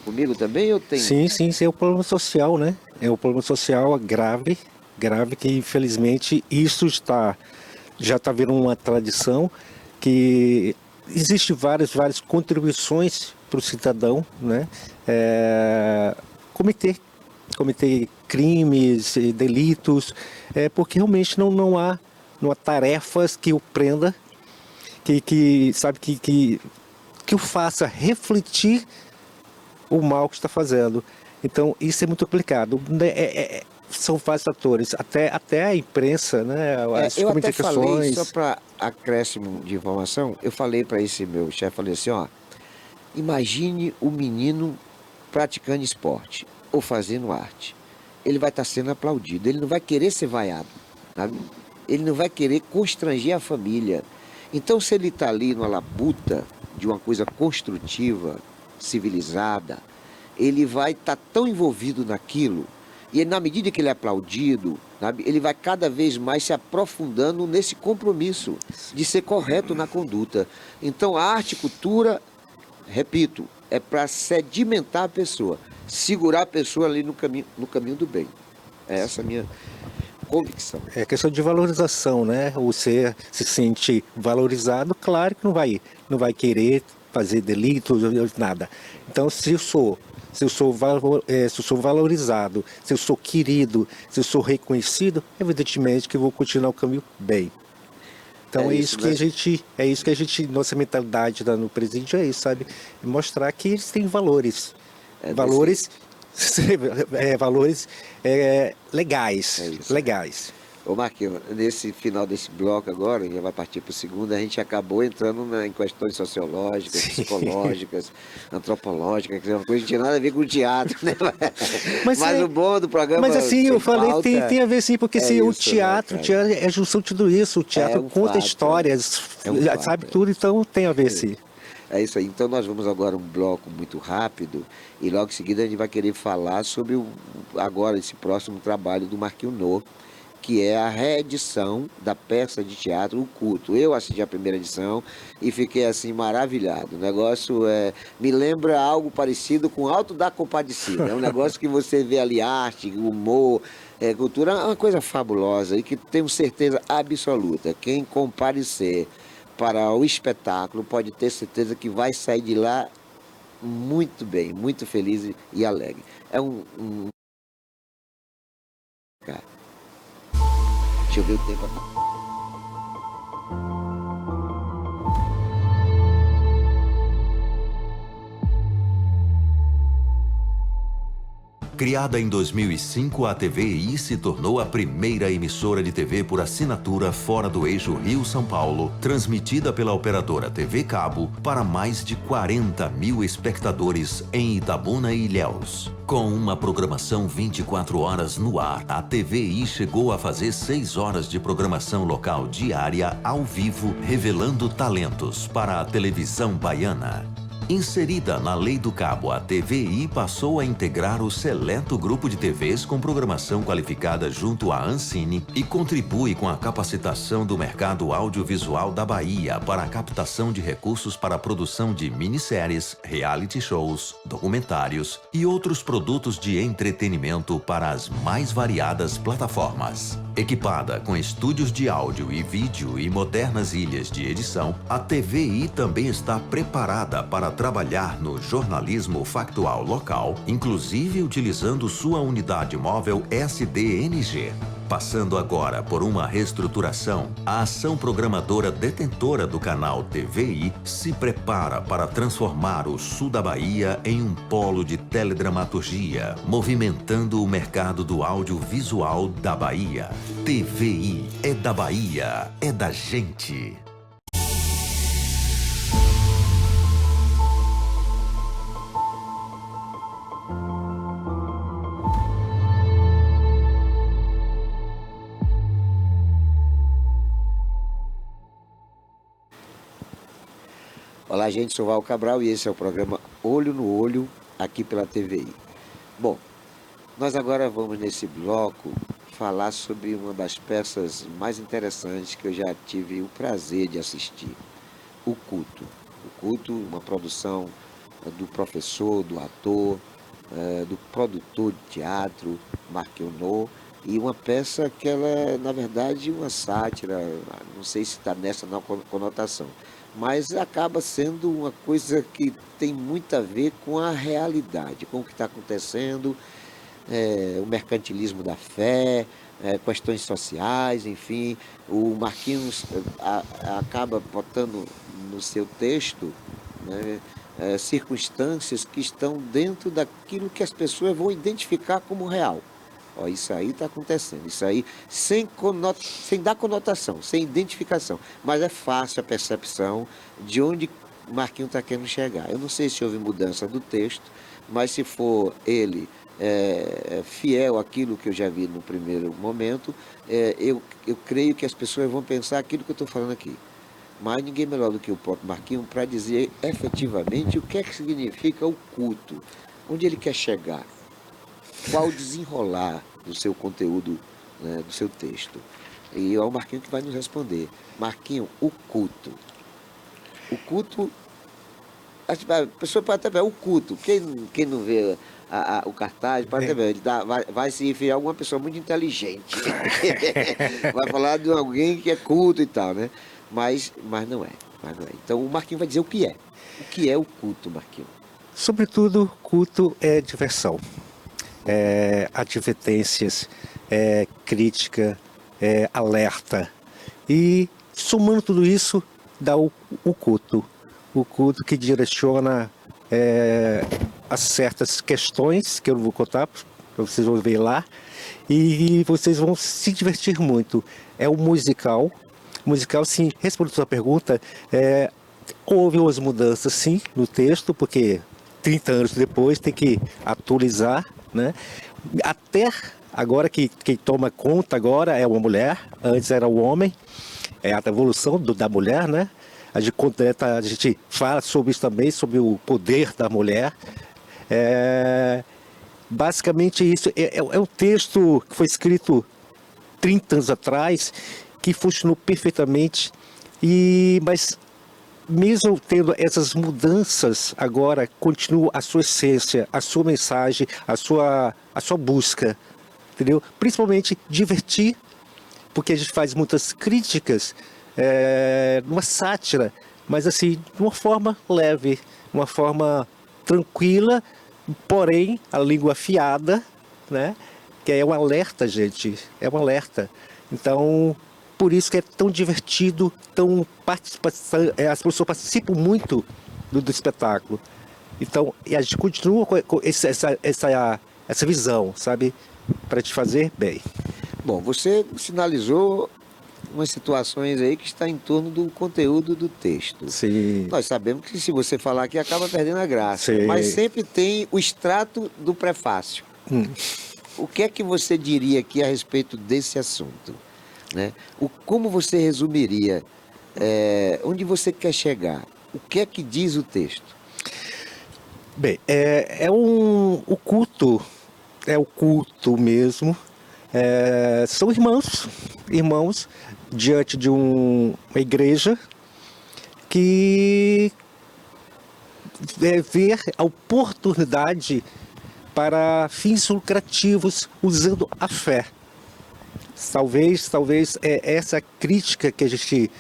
comigo também? Eu tenho... Sim, é o problema social, né? É o problema social grave que infelizmente isso já está virando uma tradição, que existe várias contribuições para o cidadão, né? Cometer crimes, delitos, porque realmente não há tarefas que o prenda, que o faça refletir o mal que está fazendo. Então isso é muito complicado. São vários fatores, até a imprensa, né? As eu até comunicações. falei, só para acréscimo de informação, eu falei para esse meu chefe, falei assim, ó, imagine o menino praticando esporte ou fazendo arte. Ele vai estar sendo aplaudido, ele não vai querer ser vaiado, sabe? Ele não vai querer constranger a família. Então, se ele está ali numa labuta de uma coisa construtiva, civilizada, ele vai estar tão envolvido naquilo, e na medida que ele é aplaudido, sabe, ele vai cada vez mais se aprofundando nesse compromisso de ser correto na conduta. Então, a arte e cultura, repito, é para sedimentar a pessoa, segurar a pessoa ali no caminho do bem. É essa a minha convicção. É questão de valorização, né? Você se sente valorizado, claro que não vai querer fazer delitos, nada. Então, se eu sou valorizado, se eu sou querido, se eu sou reconhecido, evidentemente que eu vou continuar o caminho bem. Então nossa mentalidade no presídio é isso, sabe? Mostrar que eles têm valores. Valores legais. Ô Marquinhos, nesse final desse bloco agora, já vai partir para o segundo, a gente acabou entrando em questões sociológicas, psicológicas, antropológicas, que é uma coisa que não tinha nada a ver com o teatro, né? Mas o bom do programa... Mas assim, eu falei, tem a ver sim, porque o teatro é a junção de tudo isso, o teatro conta histórias, sabe tudo, então tem a ver sim. É isso aí. Então nós vamos agora um bloco muito rápido e logo em seguida a gente vai querer falar sobre agora esse próximo trabalho do Marquinhos No, que é a reedição da peça de teatro O Culto. Eu assisti a primeira edição e fiquei assim maravilhado. O negócio me lembra algo parecido com Alto da Compadecida. É um negócio que você vê ali arte, humor, cultura, é uma coisa fabulosa e que tenho certeza absoluta. Quem comparecer para o espetáculo, pode ter certeza que vai sair de lá muito bem, muito feliz e alegre. É cara, deixa eu ver o tempo aqui. Criada em 2005, a TVI se tornou a primeira emissora de TV por assinatura fora do eixo Rio-São Paulo, transmitida pela operadora TV Cabo para mais de 40 mil espectadores em Itabuna e Ilhéus. Com uma programação 24 horas no ar, a TVI chegou a fazer 6 horas de programação local diária ao vivo, revelando talentos para a televisão baiana. Inserida na Lei do Cabo, a TVI passou a integrar o seleto grupo de TVs com programação qualificada junto à Ancine e contribui com a capacitação do mercado audiovisual da Bahia para a captação de recursos para a produção de minisséries, reality shows, documentários e outros produtos de entretenimento para as mais variadas plataformas. Equipada com estúdios de áudio e vídeo e modernas ilhas de edição, a TVI também está preparada para trabalhar no jornalismo factual local, inclusive utilizando sua unidade móvel SDNG. Passando agora por uma reestruturação, a ação programadora detentora do canal TVI se prepara para transformar o sul da Bahia em um polo de teledramaturgia, movimentando o mercado do audiovisual da Bahia. TVI é da Bahia, é da gente. Olá, gente, sou Val Cabral e esse é o programa Olho no Olho, aqui pela TVI. Bom, nós agora vamos nesse bloco falar sobre uma das peças mais interessantes que eu já tive o prazer de assistir, O Culto. O Culto, uma produção do professor, do ator, do produtor de teatro, Marquionot, e uma peça que ela é, na verdade, uma sátira, não sei se está nessa conotação, mas acaba sendo uma coisa que tem muito a ver com a realidade, com o que está acontecendo, o mercantilismo da fé, questões sociais, enfim. O Marquinhos acaba botando no seu texto, né, circunstâncias que estão dentro daquilo que as pessoas vão identificar como real. Ó, isso aí está acontecendo, isso aí sem dar conotação, sem identificação, mas é fácil a percepção de onde Marquinhos está querendo chegar. Eu não sei se houve mudança do texto, mas se for ele fiel àquilo que eu já vi no primeiro momento, eu creio que as pessoas vão pensar aquilo que eu estou falando aqui. Mas ninguém melhor do que o próprio Marquinhos para dizer efetivamente o que é que significa o culto, onde ele quer chegar. Qual o desenrolar do seu conteúdo, né, do seu texto. E é o Marquinhos que vai nos responder. Marquinhos, o culto. O culto, a pessoa pode até ver, o culto, quem não vê o cartaz, pode até ver, vai se referir a alguma pessoa muito inteligente. Vai falar de alguém que é culto e tal, né? Mas não é. Então o Marquinhos vai dizer o que é. O que é o culto, Marquinhos? Sobretudo, culto é diversão. Advertências, crítica, alerta. E somando tudo isso, dá o culto. O culto que direciona a certas questões, que eu não vou contar, para vocês vão ver lá, e vocês vão se divertir muito. É um musical. Musical, sim, respondendo a sua pergunta, houve umas mudanças, sim, no texto, porque 30 anos depois tem que atualizar, né? Até agora que quem toma conta agora é uma mulher, antes era o homem, é a evolução da mulher, né? A gente fala sobre isso também, sobre o poder da mulher. Basicamente isso, é um texto que foi escrito 30 anos atrás, que funcionou perfeitamente, mas mesmo tendo essas mudanças, agora continua a sua essência, a sua mensagem, a sua busca, entendeu? Principalmente divertir, porque a gente faz muitas críticas uma sátira, mas assim, de uma forma leve, uma forma tranquila, porém a língua afiada, né? Que é um alerta, gente, é um alerta. Então, por isso que é tão divertido, as pessoas participam muito do espetáculo. Então, e a gente continua com essa visão, sabe? Para te fazer bem. Bom, você sinalizou umas situações aí que está em torno do conteúdo do texto. Sim. Nós sabemos que se você falar aqui acaba perdendo a graça, Sim. mas sempre tem o extrato do prefácio. O que é que você diria aqui a respeito desse assunto? Né? Como você resumiria? Onde você quer chegar? O que é que diz o texto? Bem, o culto, é o culto mesmo. São irmãos diante de uma igreja que vê a oportunidade para fins lucrativos usando a fé. Talvez essa crítica que a gente...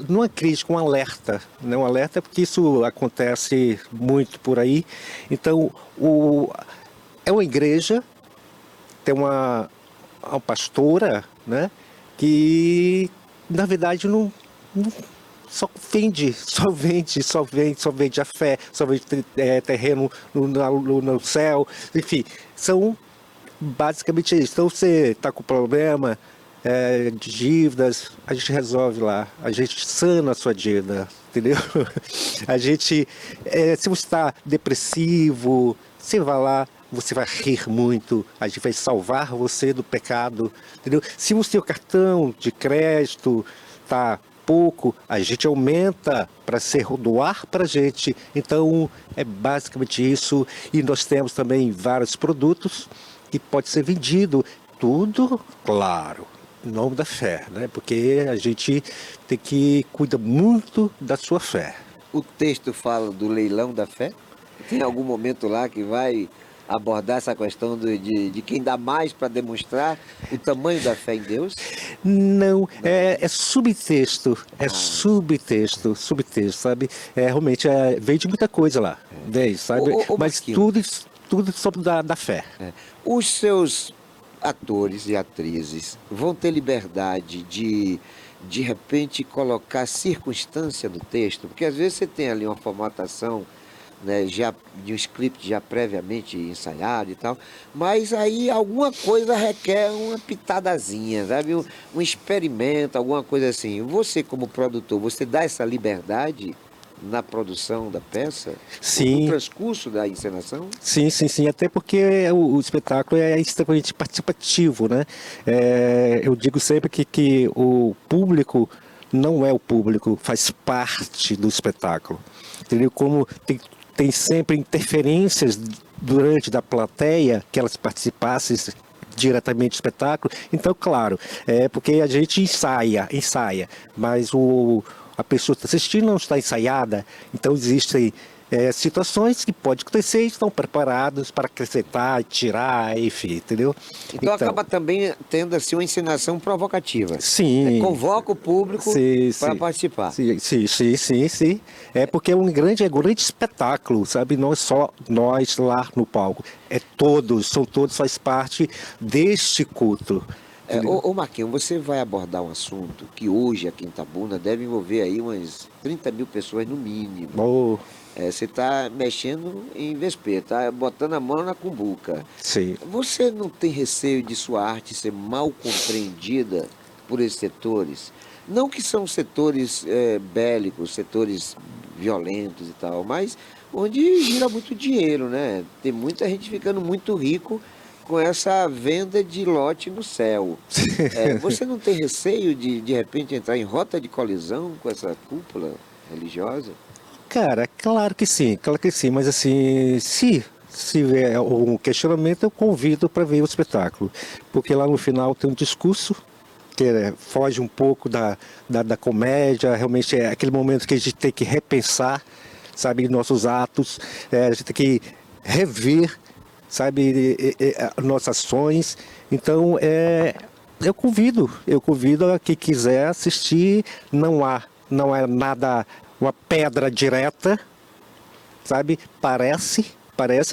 Não é crítica, um alerta. Né? Um alerta porque isso acontece muito por aí. Então, é uma igreja, tem uma pastora, né? Que, na verdade, não só vende a fé, só vende terreno no céu. Enfim, são basicamente isso. Então, você está com problema de dívidas, a gente resolve lá, a gente sana a sua dívida, entendeu? A gente, se você está depressivo, você vai lá, você vai rir muito, a gente vai salvar você do pecado, entendeu? Se o seu cartão de crédito está pouco, a gente aumenta para doar para a gente. Então, é basicamente isso. E nós temos também vários produtos que pode ser vendido, tudo, claro, em nome da fé, né? Porque a gente tem que cuidar muito da sua fé. O texto fala do leilão da fé? Tem algum momento lá que vai abordar essa questão de quem dá mais para demonstrar o tamanho da fé em Deus? Não, é subtexto, subtexto, sabe? Realmente, vem de muita coisa lá, vem, sabe? Mas tudo sobre da fé. Os seus atores e atrizes vão ter liberdade de repente colocar circunstância no texto, porque às vezes você tem ali uma formatação, né, já de um script já previamente ensaiado e tal, mas aí alguma coisa requer uma pitadazinha, sabe? Um experimento, alguma coisa assim. Você como produtor, você dá essa liberdade na produção da peça? Sim. No transcurso da encenação? Sim, até porque o espetáculo é extremamente participativo, né? Eu digo sempre que o público não é o público, faz parte do espetáculo. Entendeu? Como tem sempre interferências durante da plateia, que elas participassem diretamente do espetáculo. Então, claro, porque a gente ensaia, mas a pessoa que está assistindo não está ensaiada, então existem situações que podem acontecer e estão preparados para acrescentar, tirar, enfim, entendeu? Então acaba também tendo assim uma encenação provocativa. Sim. Convoca o público para participar. Sim. É porque é um grande espetáculo, sabe? Não é só nós lá no palco. São todos, faz parte deste culto. Ô Marquinhos, você vai abordar um assunto que hoje aqui em Itabuna deve envolver aí umas 30 mil pessoas no mínimo. Você está mexendo em vesper, está botando a mão na cumbuca. Sim. Você não tem receio de sua arte ser mal compreendida por esses setores? Não que são setores bélicos, setores violentos e tal, mas onde gira muito dinheiro, né? Tem muita gente ficando muito rico com essa venda de lote no céu. Você não tem receio de repente entrar em rota de colisão com essa cúpula religiosa? Cara, claro que sim, mas assim, se tiver um questionamento, eu convido para ver o espetáculo, porque lá no final tem um discurso que foge um pouco da comédia, realmente é aquele momento que a gente tem que repensar, sabe, nossos atos, a gente tem que rever, sabe, nossas ações. Então, eu convido a quem quiser assistir. Não é nada, uma pedra direta, sabe? Parece,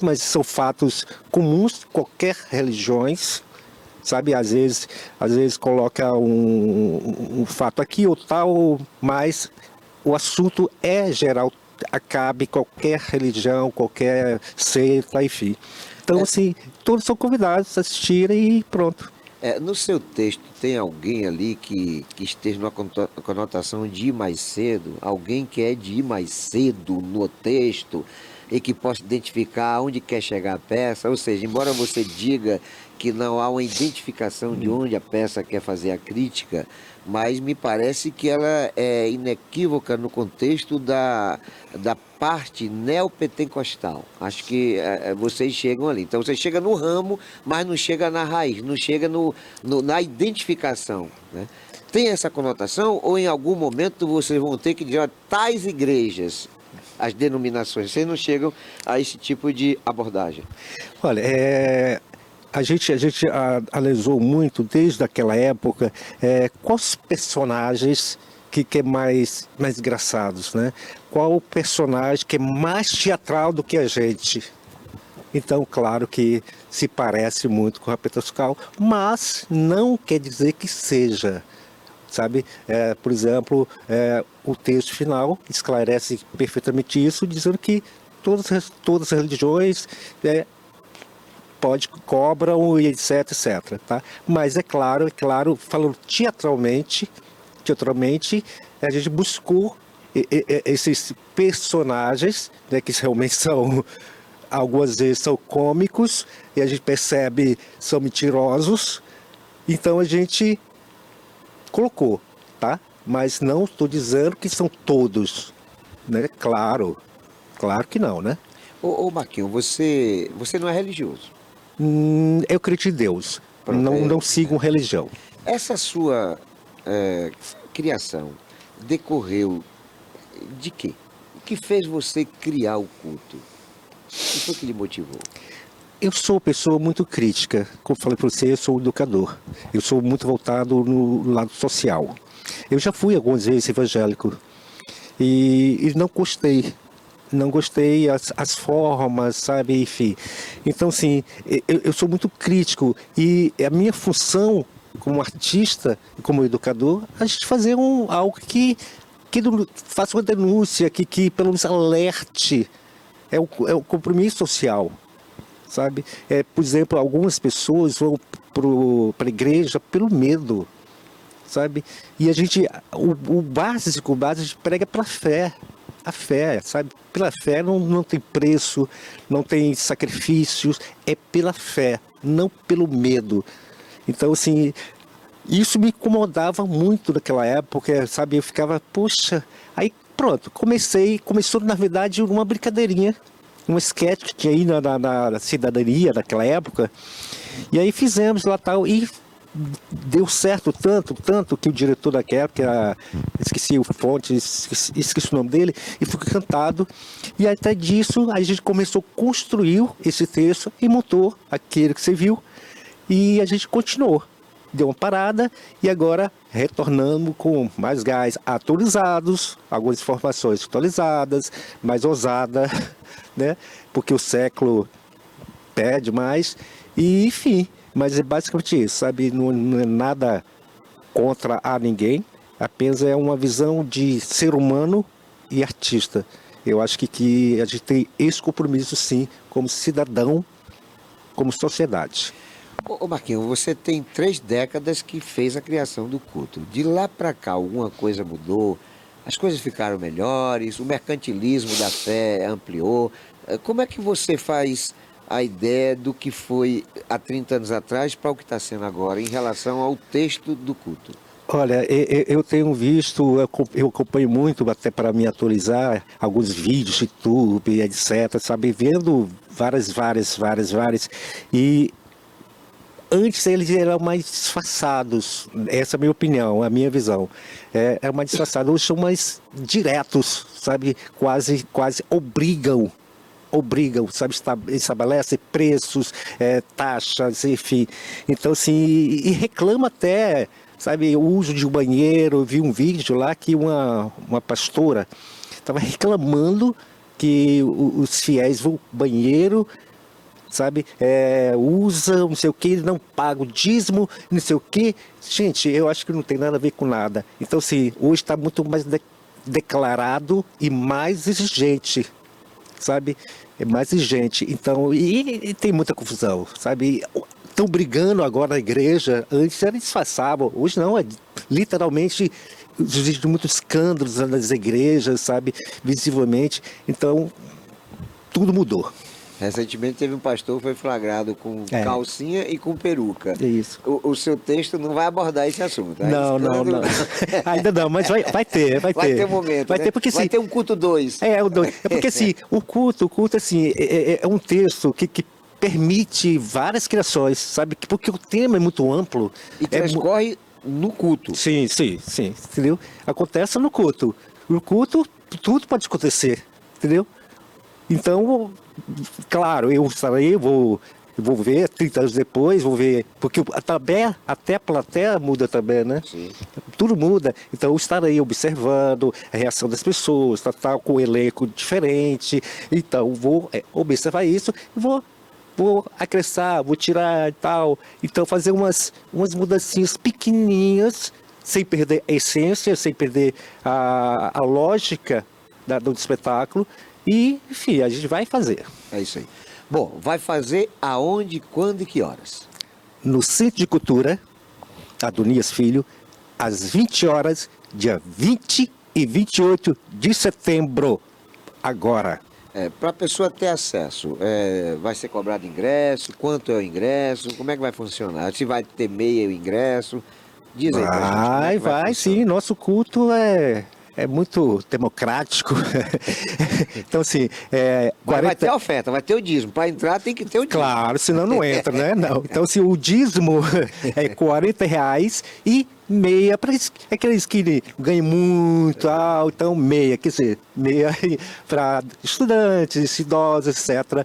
mas são fatos comuns de qualquer religiões, sabe? Às vezes coloca um fato aqui ou tal, mas o assunto é geral, acabe qualquer religião, qualquer seita, enfim. Então, assim, todos são convidados a assistirem e pronto. No seu texto tem alguém ali que esteja numa conotação de ir mais cedo? Alguém que é de ir mais cedo no texto e que possa identificar onde quer chegar a peça? Ou seja, embora você diga que não há uma identificação de onde a peça quer fazer a crítica, mas me parece que ela é inequívoca no contexto da parte neopentecostal. Acho que vocês chegam ali. Então você chega no ramo, mas não chega na raiz, não chega na identificação, né? Tem essa conotação ou em algum momento vocês vão ter que dizer, ó, tais igrejas, as denominações, vocês não chegam a esse tipo de abordagem? Olha, a gente analisou muito desde aquela época quais personagens que é mais engraçados, né? Qual personagem que é mais teatral do que a gente? Então, claro que se parece muito com o Pentecostal, mas não quer dizer que seja, sabe? Por exemplo, o texto final esclarece perfeitamente isso, dizendo que todas as religiões cobram e etc, tá? Mas é claro, falando teatralmente, a gente buscou esses personagens, né, que realmente são, algumas vezes são cômicos, e a gente percebe são mentirosos, então a gente colocou, tá? Mas não estou dizendo que são todos, né? Claro que não, né? Ô Marquinhos, você não é religioso. Eu acredito em Deus, Pronto, não sigo religião. Essa sua criação decorreu de quê? O que fez você criar o culto? O que foi que lhe motivou? Eu sou uma pessoa muito crítica. Como falei para você, eu sou educador. Eu sou muito voltado no lado social. Eu já fui algumas vezes evangélico e não gostei. Não gostei as formas, sabe, enfim. Então, assim, eu sou muito crítico e a minha função como artista, como educador, a gente fazer algo que faça uma denúncia, que pelo menos alerte. É o compromisso social, sabe? Por exemplo, algumas pessoas vão para a igreja pelo medo, sabe? E a gente, o básico, a gente prega pela fé. A fé, sabe? Pela fé não tem preço, não tem sacrifícios, é pela fé, não pelo medo. Então, assim, isso me incomodava muito naquela época, sabe? Eu ficava, poxa, aí pronto, começou na verdade uma brincadeirinha, um sketch que tinha aí na cidadania naquela época, e aí fizemos lá tal, e deu certo tanto que o diretor daquela época, esqueci o fonte, esqueci o nome dele, e foi cantado, e até disso a gente começou a construir esse texto e montou aquele que você viu, e a gente continuou. Deu uma parada e agora retornamos com mais gás atualizados, algumas informações atualizadas, mais ousada, né? Porque o século pede mais, e enfim. Mas é basicamente isso, sabe? Não é nada contra a ninguém, apenas é uma visão de ser humano e artista. Eu acho que a gente tem esse compromisso, sim, como cidadão, como sociedade. Ô Marquinhos, você tem 3 décadas que fez a criação do culto. De lá para cá, alguma coisa mudou? As coisas ficaram melhores? O mercantilismo da fé ampliou? Como é que você faz a ideia do que foi há 30 anos atrás para o que está sendo agora em relação ao texto do culto? Olha, eu tenho visto, eu acompanho muito até para me atualizar alguns vídeos, YouTube, etc, sabe, vendo várias, e antes eles eram mais disfarçados, essa é a minha opinião, a minha visão, é mais disfarçado, hoje são mais diretos, sabe, quase obrigam obrigam, sabe, estabelece preços, taxas, enfim. Então, assim, e reclama até, sabe, o uso de um banheiro. Eu vi um vídeo lá que uma pastora estava reclamando que os fiéis vão ao banheiro, sabe, usam, não sei o que, não pagam dízimo, não sei o que. Gente, eu acho que não tem nada a ver com nada. Então, assim, hoje está muito mais declarado e mais exigente, sabe? É mais exigente. Então, e tem muita confusão, sabe? Estão brigando agora na igreja. Antes era disfarçável, hoje não, literalmente existe muitos escândalos nas igrejas, sabe? Visivelmente. Então, tudo mudou. Recentemente teve um pastor que foi flagrado com calcinha e com peruca. É isso. O seu texto não vai abordar esse assunto. Tá? Não. Ainda não, mas vai ter. Vai ter um momento, vai né? ter, porque, vai assim, ter um culto 2. Porque assim, o culto assim, é um texto que permite várias criações, sabe? Porque o tema é muito amplo. E transcorre no culto. Sim, entendeu? Acontece no culto. No culto, tudo pode acontecer, entendeu? Então, claro, eu estarei, vou ver 30 anos depois, vou ver, porque até a plateia muda também, né? Sim. Tudo muda. Então eu estarei observando a reação das pessoas, tá com o elenco diferente. Então vou observar isso e vou acrescentar, vou tirar e tal. Então fazer umas mudancinhas pequenininhas, sem perder a essência, sem perder a lógica do espetáculo. E, enfim, a gente vai fazer. É isso aí. Bom, vai fazer aonde, quando e que horas? No Centro de Cultura, Adonias Filho, às 20 horas, dia 20 e 28 de setembro, agora. Para a pessoa ter acesso, vai ser cobrado ingresso? Quanto é o ingresso? Como é que vai funcionar? Se vai ter meia o ingresso? Diz aí pra gente. Como é que Vai sim. Nosso culto é muito democrático. Então, assim... Vai ter a oferta, vai ter o dízimo. Para entrar tem que ter o dízimo. Claro, senão não entra, né? Não. Então, assim, o dízimo é R$40 e meia para aqueles que ganham muito, então meia, quer dizer, meia para estudantes, idosos, etc.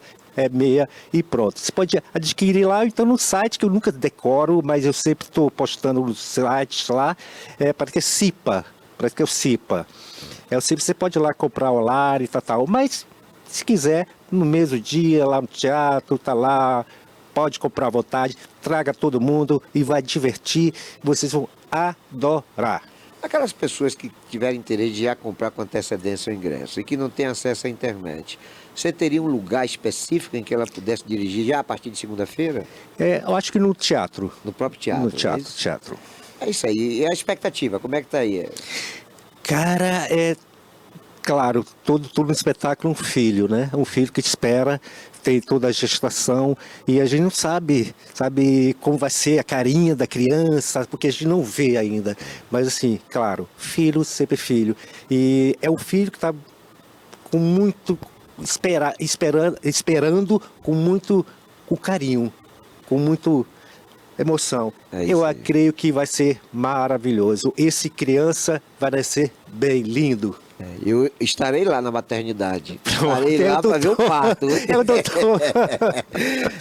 Meia e pronto. Você pode adquirir lá, então, no site, que eu nunca decoro, mas eu sempre estou postando nos sites lá, para que é CIPA. Parece que é o CIPA. O CIPA, você pode ir lá comprar online e tal. Mas, se quiser, no mesmo dia, lá no teatro, tá lá, pode comprar à vontade, traga todo mundo e vai divertir. Vocês vão adorar. Aquelas pessoas que tiverem interesse de já comprar com antecedência o ingresso e que não têm acesso à internet, você teria um lugar específico em que ela pudesse dirigir já a partir de segunda-feira? Eu acho que no teatro. No próprio teatro? No teatro. É isso aí. E a expectativa, como é que tá aí? Cara, claro, todo espetáculo é um filho, né? Um filho que te espera, tem toda a gestação e a gente não sabe como vai ser a carinha da criança, porque a gente não vê ainda. Mas assim, claro, filho, sempre filho. E é um filho que está com muito, esperando com carinho, com muito emoção. Eu creio que vai ser maravilhoso. Esse criança vai nascer bem lindo. Eu estarei lá na maternidade. Estarei lá para ver o parto.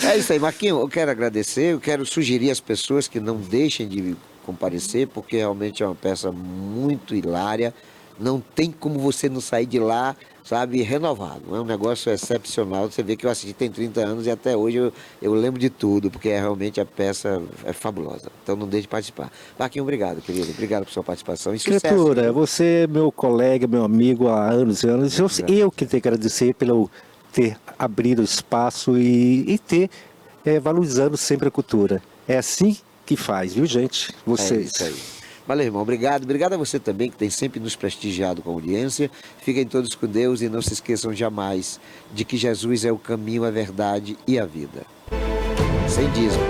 É isso aí, Marquinhos. Eu quero agradecer, eu quero sugerir às pessoas que não deixem de comparecer, porque realmente é uma peça muito hilária. Não tem como você não sair de lá, sabe, renovado. É um negócio excepcional. Você vê que eu assisti tem 30 anos e até hoje eu lembro de tudo, porque realmente a peça é fabulosa. Então não deixe de participar. Marquinhos, obrigado, querido. Obrigado por sua participação. E sucesso. Criatura, você é meu colega, meu amigo há anos e anos. Eu que tenho que agradecer pelo ter abrido espaço e ter valorizando sempre a cultura. É assim que faz, viu, gente? Vocês. É isso aí. Valeu, irmão. Obrigado. Obrigado a você também, que tem sempre nos prestigiado com a audiência. Fiquem todos com Deus e não se esqueçam jamais de que Jesus é o caminho, a verdade e a vida. Sem dízimo.